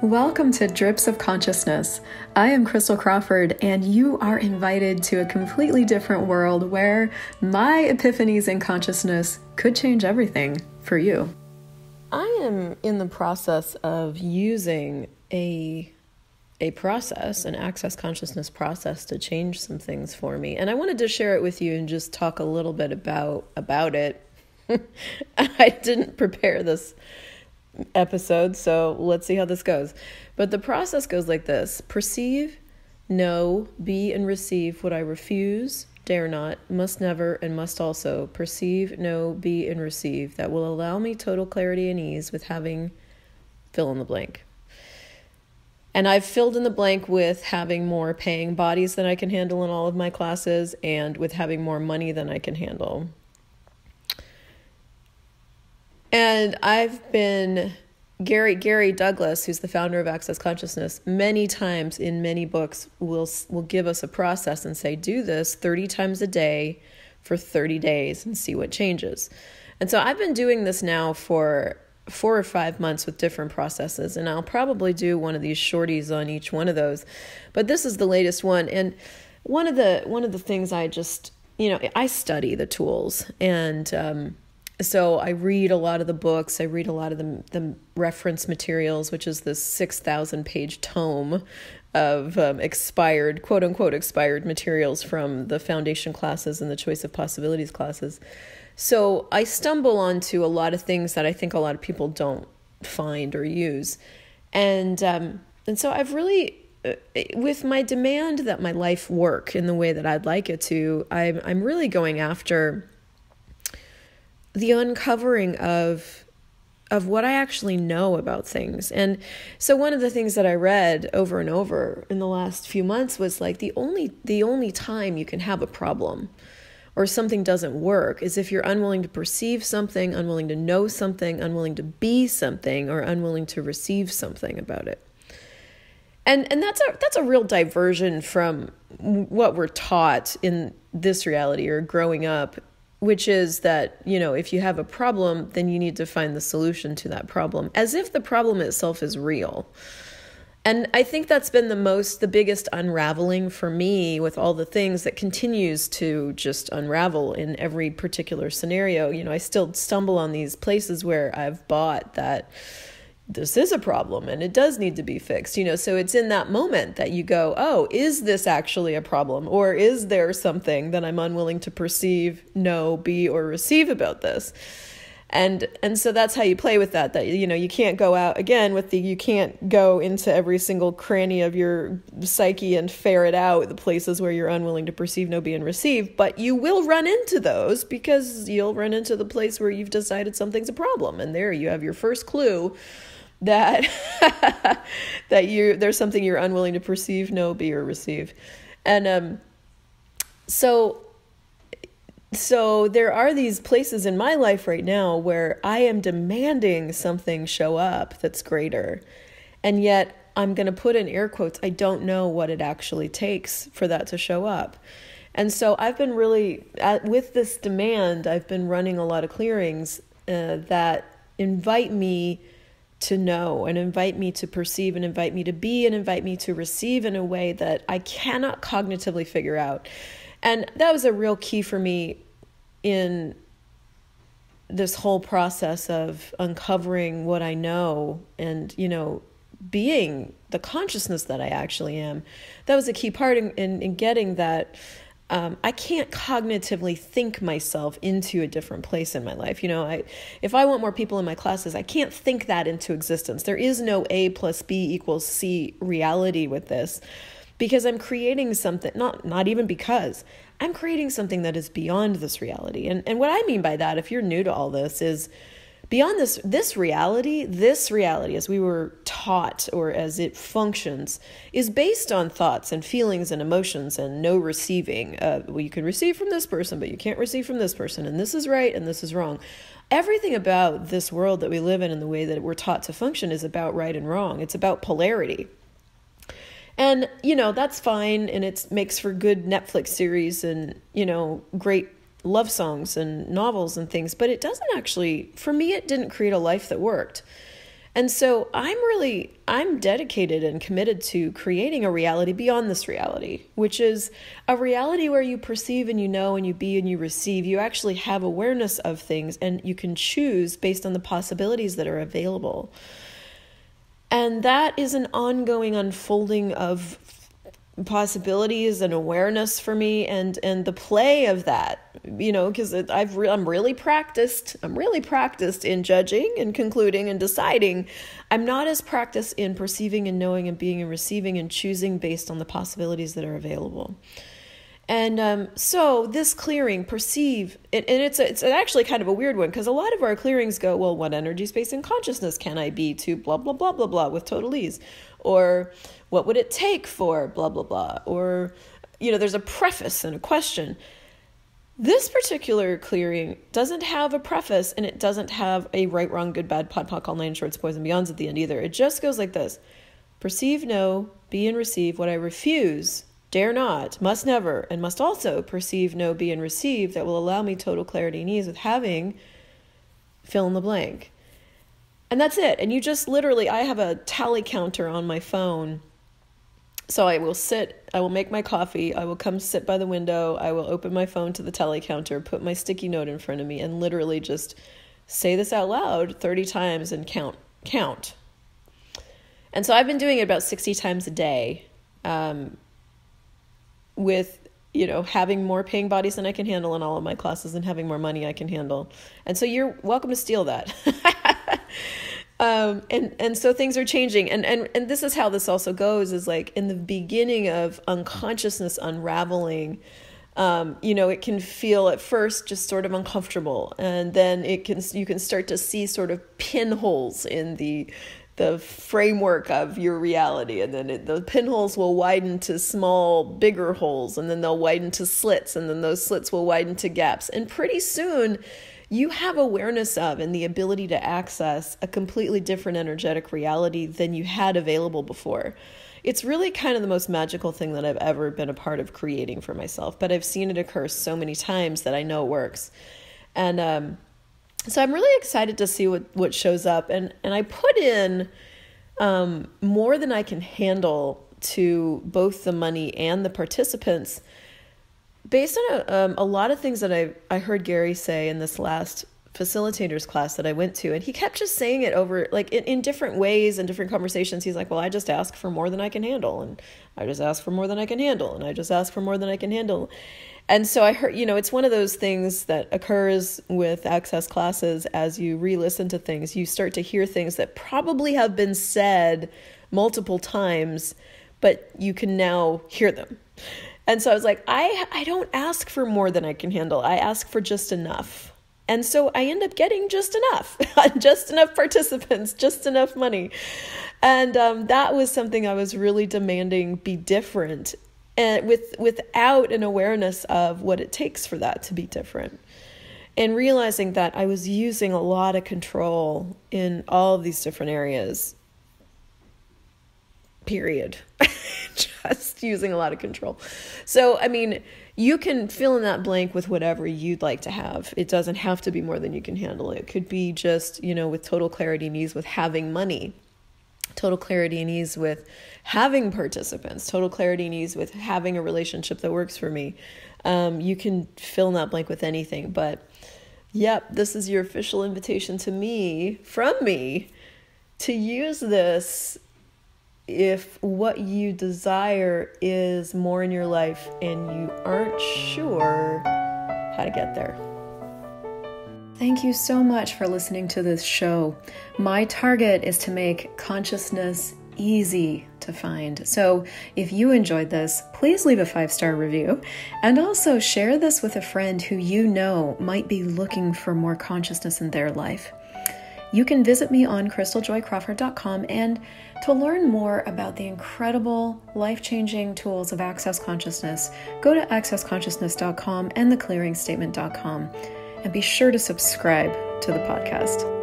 Welcome to Drips of Consciousness. I am Christel Crawford, and you are invited to a completely different world where my epiphanies in consciousness could change everything for you. I am in the process of using a process, an access consciousness process, to change some things for me. And I wanted to share it with you and just talk a little bit about it. I didn't prepare this episode, so let's see how this goes. But the process goes like this: perceive, know, be, and receive what I refuse, dare not, must never, and must also. Perceive, know, be, and receive. That will allow me total clarity and ease with having fill in the blank. And I've filled in the blank with having more paying bodies than I can handle in all of my classes, and with having more money than I can handle. And I've been, Gary Douglas, who's the founder of Access Consciousness, many times in many books will give us a process and say, do this 30 times a day for 30 days and see what changes. And so I've been doing this now for 4 or 5 months with different processes, and I'll probably do one of these shorties on each one of those. But this is the latest one. And one of the things I just, I study the tools, and so I read a lot of the books. I read a lot of the reference materials, which is this 6,000-page tome of expired, quote-unquote, expired materials from the foundation classes and the choice of possibilities classes. So I stumble onto a lot of things that I think a lot of people don't find or use. And so I've really, with my demand that my life work in the way that I'd like it to, I'm really going after the uncovering of what I actually know about things. And so one of the things that I read over and over in the last few months was like the only time you can have a problem or something doesn't work is if you're unwilling to perceive something, unwilling to know something, unwilling to be something, or unwilling to receive something about it. And that's a real diversion from what we're taught in this reality or growing up, which is that, if you have a problem, then you need to find the solution to that problem, as if the problem itself is real. And I think that's been the biggest unraveling for me with all the things that continues to just unravel in every particular scenario. I still stumble on these places where I've bought that this is a problem and it does need to be fixed, so it's in that moment that you go, oh, is this actually a problem? Or is there something that I'm unwilling to perceive, know, be, or receive about this? And so that's how you play with that, you can't go out again with you can't go into every single cranny of your psyche and ferret out the places where you're unwilling to perceive, know, be, and receive, but you will run into those because you'll run into the place where you've decided something's a problem. And there you have your first clue that there's something you're unwilling to perceive, know, be, or receive. And so there are these places in my life right now where I am demanding something show up that's greater. And yet I'm going to put in air quotes, I don't know what it actually takes for that to show up. And so I've been really, with this demand, I've been running a lot of clearings that invite me to know and invite me to perceive and invite me to be and invite me to receive in a way that I cannot cognitively figure out. And that was a real key for me in this whole process of uncovering what I know and, being the consciousness that I actually am. That was a key part in getting that. I can't cognitively think myself into a different place in my life. If I want more people in my classes, I can't think that into existence. There is no A plus B equals C reality with this, because I'm creating something, not even because, I'm creating something that is beyond this reality. And what I mean by that, if you're new to all this, is beyond this reality as we were taught or as it functions is based on thoughts and feelings and emotions and no receiving. Well, you can receive from this person, but you can't receive from this person. And this is right and this is wrong. Everything about this world that we live in and the way that we're taught to function is about right and wrong. It's about polarity. And, that's fine. And it makes for good Netflix series and, great love songs and novels and things, but it doesn't actually, for me, it didn't create a life that worked. And so I'm dedicated and committed to creating a reality beyond this reality, which is a reality where you perceive and you know and you be and you receive. You actually have awareness of things and you can choose based on the possibilities that are available. And that is an ongoing unfolding of possibilities and awareness for me, and the play of that, because I'm really practiced in judging and concluding and deciding. I'm not as practiced in perceiving and knowing and being and receiving and choosing based on the possibilities that are available. And so this clearing, perceive, and it's actually kind of a weird one, because a lot of our clearings go, well, what energy, space, and consciousness can I be to blah, blah, blah, blah, blah, with total ease? Or what would it take for blah, blah, blah? Or, there's a preface and a question. This particular clearing doesn't have a preface, and it doesn't have a right, wrong, good, bad, pod, all nine shorts, boys, and beyonds at the end either. It just goes like this. Perceive, know, be, and receive what I refuse, dare not, must never, and must also perceive, know, be, and receive that will allow me total clarity and ease with having fill in the blank. And that's it. And you just literally, I have a tally counter on my phone. So I will make my coffee, I will come sit by the window, I will open my phone to the tally counter, put my sticky note in front of me, and literally just say this out loud 30 times and count. And so I've been doing it about 60 times a day, with, having more paying bodies than I can handle in all of my classes and having more money I can handle. And so you're welcome to steal that. And so things are changing. And this is how this also goes, is like in the beginning of unconsciousness unraveling, it can feel at first just sort of uncomfortable. And then you can start to see sort of pinholes in the framework of your reality. And then the pinholes will widen to small, bigger holes, and then they'll widen to slits, and then those slits will widen to gaps. And pretty soon you have awareness of and the ability to access a completely different energetic reality than you had available before. It's really kind of the most magical thing that I've ever been a part of creating for myself, but I've seen it occur so many times that I know it works. And so I'm really excited to see what shows up. And I put in more than I can handle to both the money and the participants, based on a lot of things that I heard Gary say in this last facilitators class that I went to. And he kept just saying it over, like in different ways and different conversations. He's like, well, I just ask for more than I can handle. And I just ask for more than I can handle. And I just ask for more than I can handle. And so I heard, it's one of those things that occurs with access classes. As you re-listen to things, you start to hear things that probably have been said multiple times, but you can now hear them. And so I was like, I don't ask for more than I can handle. I ask for just enough. And so I end up getting just enough, just enough participants, just enough money. And that was something I was really demanding be different, and without an awareness of what it takes for that to be different. And realizing that I was using a lot of control in all of these different areas. Period. Just using a lot of control. So, you can fill in that blank with whatever you'd like to have. It doesn't have to be more than you can handle. It could be just, with total clarity and ease with having money, total clarity and ease with having participants, total clarity and ease with having a relationship that works for me. You can fill in that blank with anything. But, yep, this is your official invitation to me, from me, to use this if what you desire is more in your life and you aren't sure how to get there. Thank you so much for listening to this show. My target is to make consciousness easy to find. So if you enjoyed this, please leave a 5-star review, and also share this with a friend who you know might be looking for more consciousness in their life. You can visit me on ChrystelJoyCrawford.com, and to learn more about the incredible life-changing tools of Access Consciousness, go to accessconsciousness.com and theclearingstatement.com, and be sure to subscribe to the podcast.